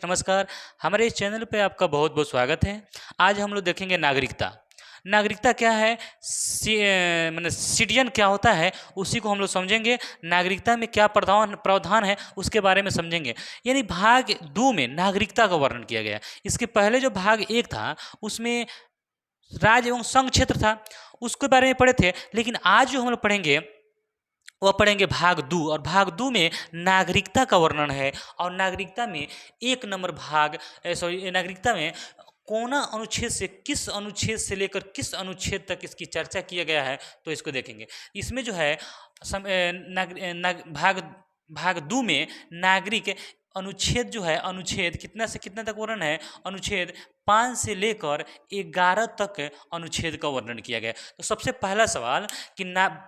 नमस्कार। हमारे इस चैनल पे आपका बहुत बहुत स्वागत है। आज हम लोग देखेंगे नागरिकता। नागरिकता क्या है, मतलब सिटीजन क्या होता है, उसी को हम लोग समझेंगे। नागरिकता में क्या प्रावधान प्रावधान है उसके बारे में समझेंगे। यानी भाग 2 में नागरिकता का वर्णन किया गया है। इसके पहले जो भाग 1 था उसमें राज्य एवं संघ क्षेत्र था, उसके बारे में पढ़े थे। लेकिन आज जो हम लोग पढ़ेंगे वह पढ़ेंगे भाग 2, और भाग 2 में नागरिकता का वर्णन है। और नागरिकता में 1 नंबर भाग सॉरी नागरिकता में कौना अनुच्छेद से किस अनुच्छेद से लेकर किस अनुच्छेद तक इसकी चर्चा किया गया है, तो इसको देखेंगे। इसमें जो है भाग 2 में नागरिक अनुच्छेद जो है, अनुच्छेद कितना से कितना तक वर्णन है, अनुच्छेद 5 से लेकर 11 तक अनुच्छेद का वर्णन किया गया। तो सबसे पहला सवाल कि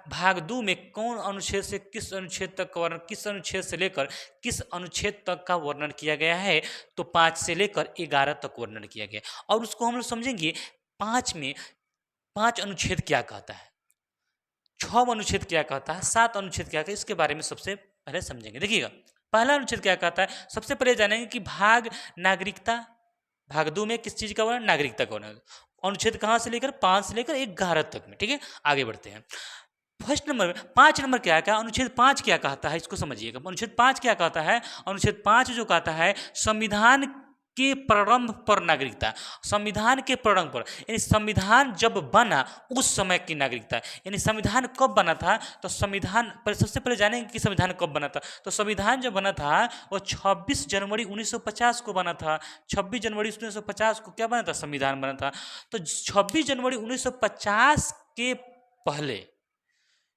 भाग 2 में कौन अनुच्छेद से किस अनुच्छेद तक का वर्णन, किस अनुच्छेद से लेकर किस अनुच्छेद तक का वर्णन किया गया है, तो 5 से लेकर 11 तक वर्णन किया गया। और उसको हम लोग समझेंगे 5 में 5 अनुच्छेद क्या कहता है, 6 अनुच्छेद क्या कहता है, 7 अनुच्छेद क्या कहता है, इसके बारे में सबसे पहले समझेंगे। देखिएगा, पहला अनुच्छेद क्या कहता है, सबसे पहले जानेंगे कि भाग नागरिकता, भाग 2 में किस चीज का वर्णन, नागरिकता का वर्णन। अनुच्छेद कहाँ से लेकर 5 से लेकर 11 तक में। ठीक है, आगे बढ़ते हैं। फर्स्ट नंबर में 5 नंबर क्या क्या, अनुच्छेद 5 क्या कहता है, इसको समझिएगा। अनुच्छेद 5 क्या कहता है, अनुच्छेद 5 जो कहता है संविधान के प्रारंभ पर नागरिकता। संविधान के प्रारंभ पर यानी संविधान जब बना उस समय की नागरिकता। यानी संविधान कब बना था, तो संविधान पर सबसे पहले जानेंगे कि संविधान कब बना था। तो संविधान जब बना था वो 26 जनवरी 1950 को बना था। 26 जनवरी 1950 को क्या बना था, संविधान बना था। तो 26 जनवरी 1950 के पहले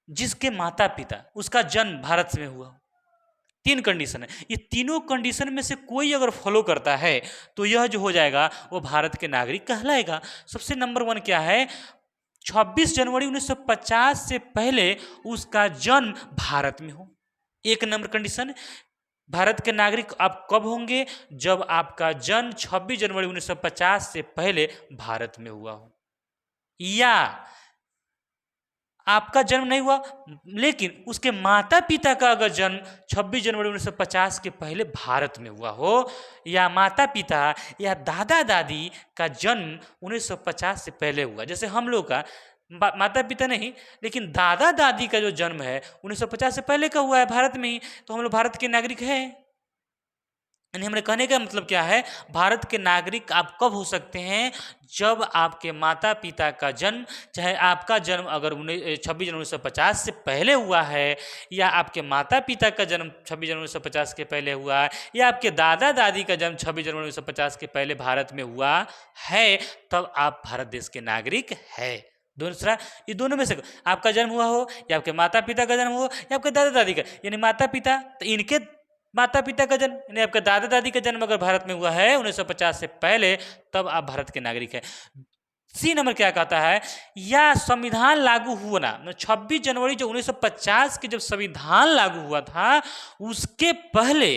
जिसके माता पिता, उसका जन्म भारत में हुआ, 3 कंडीशन है। ये तीनों कंडीशन में से कोई अगर फॉलो करता है तो यह जो हो जाएगा वो भारत के नागरिक कहलाएगा। सबसे नंबर 1 क्या है, 26 जनवरी 1950 से पहले उसका जन्म भारत में हो। 1 नंबर कंडीशन। भारत के नागरिक आप कब होंगे, जब आपका जन्म 26 जनवरी 1950 से पहले भारत में हुआ हो, या आपका जन्म नहीं हुआ लेकिन उसके माता पिता का अगर जन्म 26 जनवरी 1950 के पहले भारत में हुआ हो, या माता पिता या दादा दादी का जन्म 1950 से पहले हुआ। जैसे हम लोग का माता पिता नहीं लेकिन दादा दादी का जो जन्म है 1950 से पहले का हुआ है भारत में ही, तो हम लोग भारत के नागरिक हैं। यानी हमारे कहने का मतलब क्या है, भारत के नागरिक आप कब हो सकते हैं, जब आपके माता पिता का जन्म, चाहे आपका जन्म अगर 26 जनवरी 1950 से पहले हुआ है, या आपके माता पिता का जन्म 26 जनवरी 1950 के पहले हुआ है, या आपके दादा दादी का जन्म 26 जनवरी 1950 के पहले भारत में हुआ है, तब आप भारत देश के नागरिक है। दूसरा, ये दोनों में से आपका जन्म हुआ हो, या आपके माता पिता का जन्म हो, या आपके दादा दादी का, यानी माता पिता तो इनके माता पिता का जन्म, यानी आपका दादा दादी का जन्म अगर भारत में हुआ है 1950 से पहले, तब आप भारत के नागरिक हैं। सी नंबर क्या कहता है, या संविधान लागू हुआ ना, 26 जनवरी जो 1950 के जब संविधान लागू हुआ था उसके पहले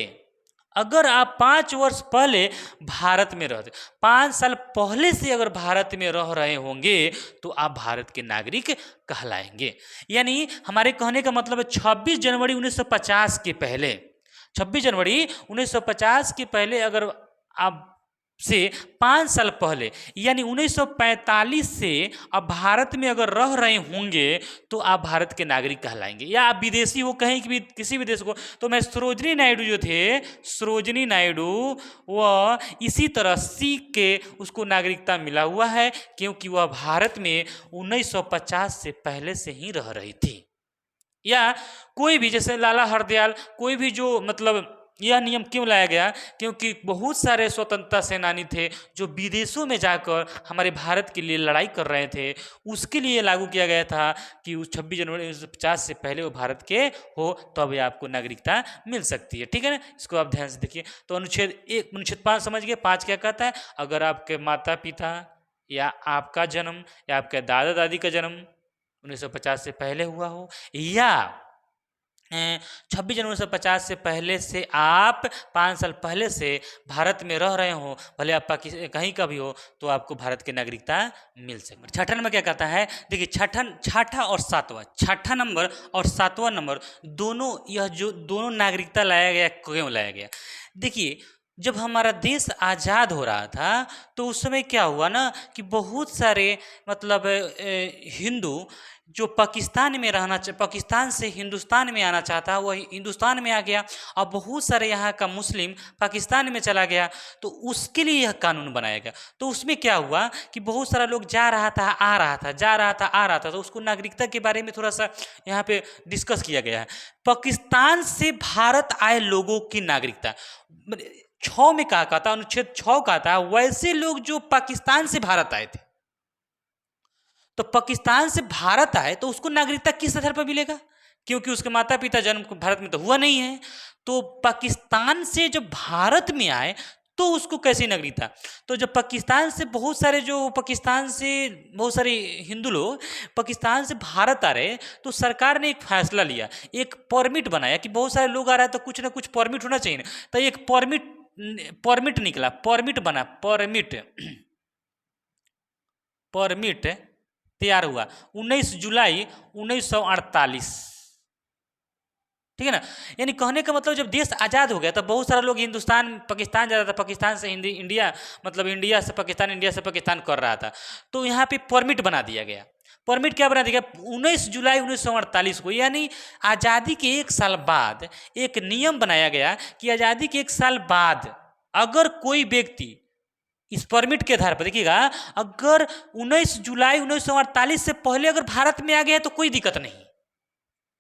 अगर आप 5 वर्ष पहले भारत में रहते, 5 साल पहले से अगर भारत में रह रहे होंगे, तो आप भारत के नागरिक कहलाएंगे। यानी हमारे कहने का मतलब है 26 जनवरी 1950 के पहले, 26 जनवरी 1950 के पहले अगर आप से 5 साल पहले यानी 1945 से अब भारत में अगर रह रहे होंगे, तो आप भारत के नागरिक कहलाएंगे। या आप विदेशी हो कहीं भी, किसी भी देश को। तो मैं सरोजनी नायडू जो थे, सरोजनी नायडू, वह इसी तरह सीख के उसको नागरिकता मिला हुआ है, क्योंकि वह भारत में 1950 से पहले से ही रह रही थी। या कोई भी, जैसे लाला हरदयाल, कोई भी जो मतलब यह नियम क्यों लाया गया, क्योंकि बहुत सारे स्वतंत्रता सेनानी थे जो विदेशों में जाकर हमारे भारत के लिए लड़ाई कर रहे थे, उसके लिए लागू किया गया था कि उस 26 जनवरी 1950 से पहले वो भारत के हो, तब तो आपको नागरिकता मिल सकती है। ठीक है ना, इसको आप ध्यान से देखिए। तो अनुच्छेद 5 समझ गए। 5 क्या कहता है, अगर आपके माता पिता या आपका जन्म या आपके दादा दादी का जन्म 1950 से पहले हुआ हो, या 26 जनवरी 1950 से पहले से आप 5 साल पहले से भारत में रह रहे हो, भले आप कहीं का भी हो, तो आपको भारत की नागरिकता मिल सकती है। छठा नंबर क्या कहता है, देखिए छठा और सातवां, छठा नंबर और सातवां नंबर दोनों, यह जो दोनों नागरिकता लाया गया, क्यों लाया गया। देखिए जब हमारा देश आज़ाद हो रहा था तो उस समय क्या हुआ ना कि बहुत सारे मतलब हिंदू जो पाकिस्तान में पाकिस्तान से हिंदुस्तान में आना चाहता वह हिंदुस्तान में आ गया, और बहुत सारे यहाँ का मुस्लिम पाकिस्तान में चला गया। तो उसके लिए यह कानून बनाया गया। तो उसमें क्या हुआ कि बहुत सारा लोग जा रहा था आ रहा था, जा रहा था आ रहा था, तो उसको नागरिकता के बारे में थोड़ा सा यहाँ पे डिस्कस किया गया है। पाकिस्तान से भारत आए लोगों की नागरिकता 6 में कहा था, अनुच्छेद 6 कहा था वैसे लोग जो पाकिस्तान से भारत आए थे, तो पाकिस्तान से भारत आए तो उसको नागरिकता किस आधार पर मिलेगा, क्योंकि उसके माता पिता जन्म भारत में तो हुआ नहीं है। तो पाकिस्तान से जब भारत में आए तो उसको कैसी नागरिकता। तो जब पाकिस्तान से बहुत सारे बहुत सारे हिंदू लोग पाकिस्तान से भारत आ रहे, तो सरकार ने एक फैसला लिया, एक परमिट बनाया कि बहुत सारे लोग आ रहे हैं तो कुछ ना कुछ परमिट होना चाहिए ना। तो एक परमिट निकला, परमिट बना, परमिट तैयार हुआ 19 जुलाई 1948। ठीक है ना। यानी कहने का मतलब जब देश आज़ाद हो गया तो बहुत सारा लोग हिंदुस्तान पाकिस्तान जा रहा था, पाकिस्तान से इंडिया, मतलब इंडिया से पाकिस्तान, इंडिया से पाकिस्तान कर रहा था। तो यहाँ पे परमिट बना दिया गया। परमिट क्या बना दिया गया 19 जुलाई 1948 को, यानी आज़ादी के 1 साल बाद एक नियम बनाया गया कि आज़ादी के 1 साल बाद अगर कोई व्यक्ति इस परमिट के आधार पर, देखिएगा, अगर 19 जुलाई 1948 से पहले अगर भारत में आ गया है तो कोई दिक्कत नहीं,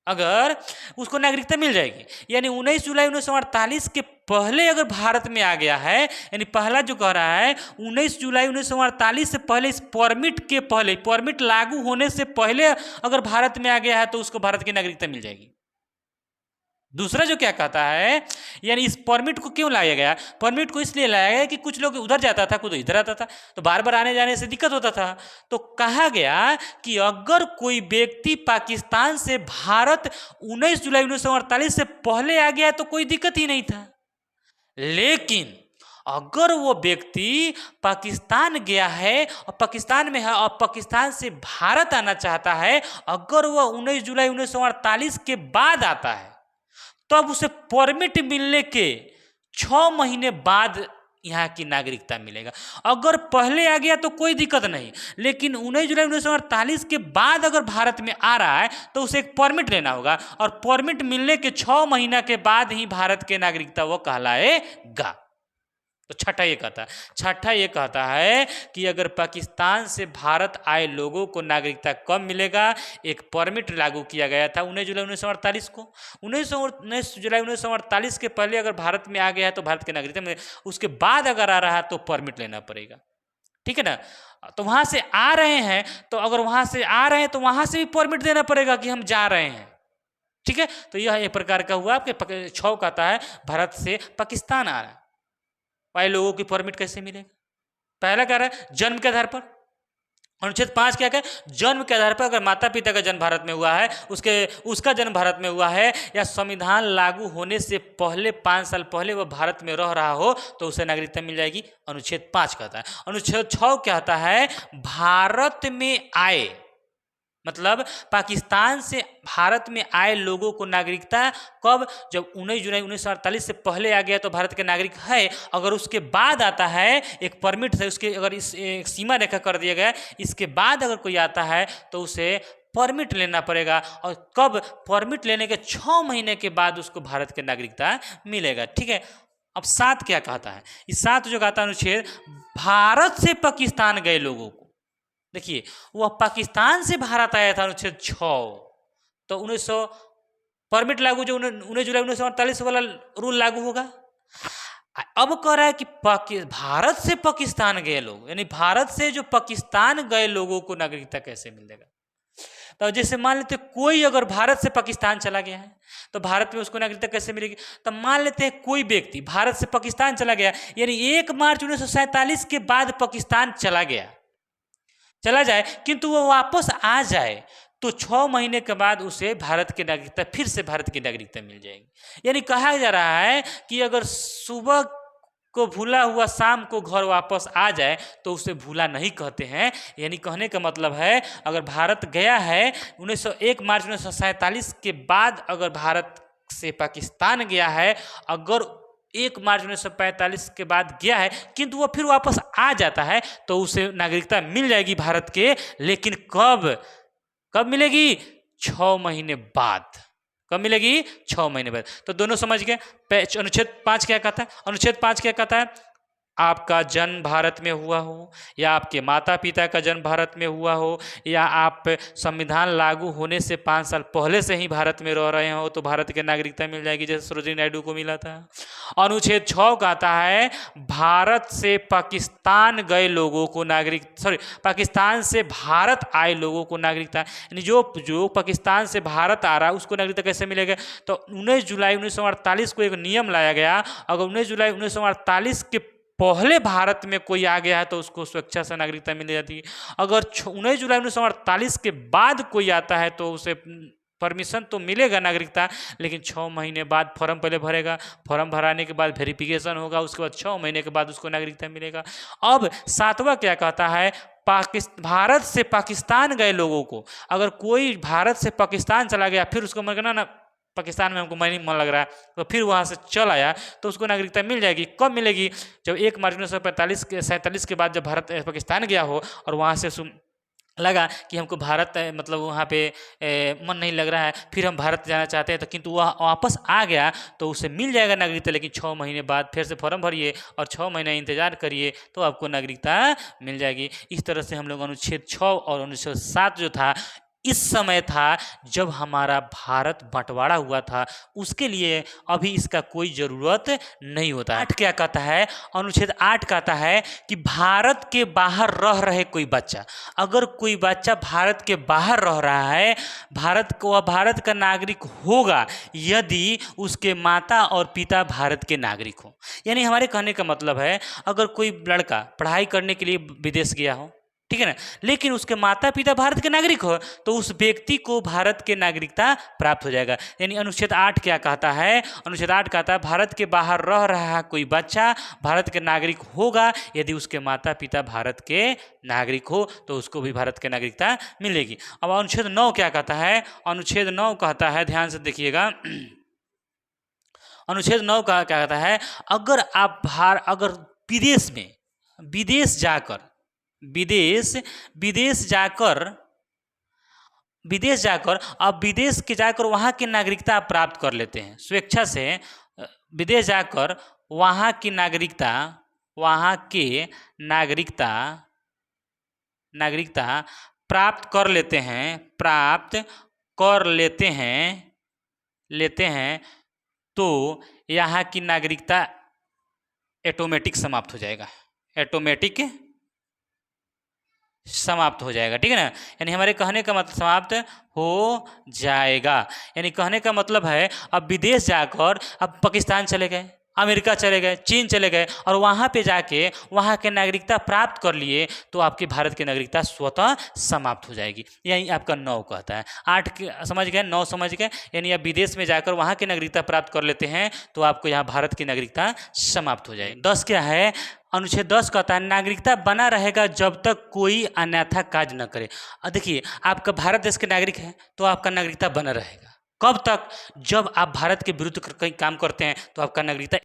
अगर उसको नागरिकता मिल जाएगी। यानी 19 जुलाई 1948 के पहले अगर भारत में आ गया है, यानी पहला जो कह रहा है 19 जुलाई 1948 से पहले, इस परमिट के पहले, परमिट लागू होने से पहले अगर भारत में आ गया है तो उसको भारत की नागरिकता मिल जाएगी। दूसरा जो क्या कहता है, यानी इस परमिट को क्यों लाया गया, परमिट को इसलिए लाया गया कि कुछ लोग उधर जाता था, कुछ इधर आता था, तो बार बार आने जाने से दिक्कत होता था। तो कहा गया कि अगर कोई व्यक्ति पाकिस्तान से भारत 19 जुलाई 1948 से पहले आ गया तो कोई दिक्कत ही नहीं था, लेकिन अगर वो व्यक्ति पाकिस्तान गया है और पाकिस्तान में है और पाकिस्तान से भारत आना चाहता है, अगर वह 19 जुलाई 1948 के बाद आता है तब उसे परमिट मिलने के 6 महीने बाद यहाँ की नागरिकता मिलेगा। अगर पहले आ गया तो कोई दिक्कत नहीं, लेकिन 19 जुलाई 1948 के बाद अगर भारत में आ रहा है तो उसे एक परमिट लेना होगा, और परमिट मिलने के 6 महीना के बाद ही भारत के नागरिकता वो कहलाएगा। तो छठा ये कहता है कि अगर पाकिस्तान से भारत आए लोगों को नागरिकता कब मिलेगा। एक परमिट लागू किया गया था 19 जुलाई 1948 को। 19 जुलाई 1948 के पहले अगर भारत में आ गया है तो भारत के नागरिकता में, उसके बाद अगर आ रहा है तो परमिट लेना पड़ेगा। ठीक है ना। तो वहां से आ रहे हैं, तो अगर वहां से आ रहे हैं तो वहां से भी परमिट देना पड़ेगा कि हम जा रहे हैं। ठीक है। तो यह एक प्रकार का हुआ। आपके 6 कहता है भारत से पाकिस्तान आ रहा है, वाले लोगों की परमिट कैसे मिलेगा। पहला कह रहा है जन्म के आधार पर। अनुच्छेद 5 क्या कहे, जन्म के आधार पर अगर माता पिता का जन्म भारत में हुआ है, उसका जन्म भारत में हुआ है, या संविधान लागू होने से पहले 5 साल पहले वह भारत में रह रहा हो तो उसे नागरिकता मिल जाएगी। अनुच्छेद 5 कहता है। अनुच्छेद 6 कहता है भारत में आए, मतलब पाकिस्तान से भारत में आए लोगों को नागरिकता कब, जब 19 जुलाई 1948 से पहले आ गया तो भारत के नागरिक है। अगर उसके बाद आता है, एक परमिट से उसके अगर इस सीमा रेखा कर दिया गया, इसके बाद अगर कोई आता है तो उसे परमिट लेना पड़ेगा, और कब, परमिट लेने के 6 महीने के बाद उसको भारत के नागरिकता मिलेगा। ठीक है। अब 7 क्या कहता है, इस 7 जो कहता है अनुच्छेद, भारत से पाकिस्तान गए लोगों को, देखिए वह पाकिस्तान से भारत आया था अनुच्छेद 6, तो 1900 परमिट लागू, जो 19 जुलाई 1948 वाला रूल लागू होगा। अब कह रहा है कि भारत से पाकिस्तान गए लोग, यानी भारत से जो पाकिस्तान गए लोगों को नागरिकता कैसे मिलेगा। तो जैसे मान लेते कोई अगर भारत से पाकिस्तान चला गया है तो भारत में उसको नागरिकता कैसे मिलेगी। तो मान लेते हैं कोई व्यक्ति भारत से पाकिस्तान चला गया, यानी 1 मार्च 1947 के बाद पाकिस्तान चला जाए, किंतु वो वापस आ जाए तो 6 महीने के बाद उसे भारत की नागरिकता, फिर से भारत की नागरिकता मिल जाएगी। यानी कहा जा रहा है कि अगर सुबह को भूला हुआ शाम को घर वापस आ जाए तो उसे भूला नहीं कहते हैं। यानी कहने का मतलब है, अगर भारत गया है 1 मार्च 1947 के बाद अगर भारत से पाकिस्तान गया है, अगर 1 मार्च 1945 के बाद गया है, किंतु वो फिर वापस आ जाता है तो उसे नागरिकता मिल जाएगी भारत के, लेकिन कब कब मिलेगी? 6 महीने बाद। कब मिलेगी? 6 महीने बाद। तो दोनों समझ गए। अनुच्छेद 5 क्या कहता है? अनुच्छेद 5 क्या कहता है? आपका जन्म भारत में हुआ हो, या आपके माता पिता का जन्म भारत में हुआ हो, या आप संविधान लागू होने से 5 साल पहले से ही भारत में रह रहे हो, तो भारत की नागरिकता मिल जाएगी, जैसे सरोजिनी नायडू को मिला था। अनुच्छेद 6 कहता है भारत से पाकिस्तान गए लोगों को पाकिस्तान से भारत आए लोगों को नागरिकता, यानी जो पाकिस्तान से भारत आ रहा है उसको नागरिकता कैसे मिलेगा? तो 19 जुलाई 1948 को एक नियम लाया गया, अगर 19 जुलाई 1948 के पहले भारत में कोई आ गया है तो उसको स्वेच्छा से नागरिकता मिल जाती है। अगर 19 जुलाई 1948 के बाद कोई आता है तो उसे परमिशन तो मिलेगा नागरिकता, लेकिन 6 महीने बाद फॉर्म पहले भरेगा, फॉर्म भराने के बाद वेरिफिकेशन होगा, उसके बाद 6 महीने के बाद उसको नागरिकता मिलेगा। अब 7वां क्या कहता है? भारत से पाकिस्तान गए लोगों को, अगर कोई भारत से पाकिस्तान चला गया, फिर उसको मन ना पाकिस्तान में हमको नहीं मन लग रहा है, तो फिर वहाँ से चल आया तो उसको नागरिकता मिल जाएगी। कब मिलेगी? जब 1 मार्च 1947 के बाद जब भारत पाकिस्तान गया हो और वहाँ से लगा कि हमको भारत मतलब वहाँ पे मन नहीं लग रहा है, फिर हम भारत जाना चाहते हैं, तो किंतु वह वापस आ गया तो उसे मिल जाएगा नागरिकता, लेकिन 6 महीने बाद फिर से फॉर्म भरिए और 6 महीने इंतजार करिए तो आपको नागरिकता मिल जाएगी। इस तरह से हम लोग अनुच्छेद 6 और अनुच्छेद 7 जो था इस समय था जब हमारा भारत बंटवारा हुआ था, उसके लिए अभी इसका कोई ज़रूरत नहीं होता है। 8 क्या कहता है? अनुच्छेद 8 कहता है कि भारत के बाहर रह रहे कोई बच्चा, अगर कोई बच्चा भारत के बाहर रह रहा है, भारत का नागरिक होगा यदि उसके माता और पिता भारत के नागरिक हो। यानी हमारे कहने का मतलब है, अगर कोई लड़का पढ़ाई करने के लिए विदेश गया हो, ठीक है ना, लेकिन उसके माता पिता भारत के नागरिक हो, तो उस व्यक्ति को भारत के नागरिकता प्राप्त हो जाएगा। यानी अनुच्छेद 8 क्या कहता है? अनुच्छेद 8 कहता है भारत के बाहर रह रहा कोई बच्चा भारत के नागरिक होगा यदि उसके माता पिता भारत के नागरिक हो, तो उसको भी भारत के नागरिकता मिलेगी। अब अनुच्छेद 9 क्या कहता है? अनुच्छेद 9 कहता है, ध्यान से देखिएगा, अनुच्छेद 9 का क्या कहता है? अगर विदेश जाकर अब विदेश के जाकर वहाँ की नागरिकता प्राप्त कर लेते हैं स्वेच्छा से, विदेश जाकर वहाँ की नागरिकता प्राप्त कर लेते हैं तो यहाँ की नागरिकता ऑटोमेटिक समाप्त हो जाएगा, ठीक है ना। यानी हमारे कहने का मतलब समाप्त हो जाएगा, यानी कहने का मतलब है अब विदेश जाकर अब पाकिस्तान चले गए, अमेरिका चले गए, चीन चले गए और वहाँ पे जाके वहाँ के नागरिकता प्राप्त कर लिए तो आपकी भारत की नागरिकता स्वतः समाप्त हो जाएगी। यही आपका 9 कहता है। 8 समझ गए, 9 समझ गए, यानी आप विदेश में जाकर वहाँ की नागरिकता प्राप्त कर लेते हैं तो आपको यहाँ भारत की नागरिकता समाप्त हो जाएगी। 10 क्या है? अनुच्छेद 10 कहता है नागरिकता बना रहेगा जब तक कोई अन्यथा कार्य न करे। देखिए, आपका भारत देश के नागरिक है तो आपका नागरिकता बना रहेगा। कब तक? जब आप भारत के विरुद्ध कहीं काम करते हैं तो आपका नागरिकता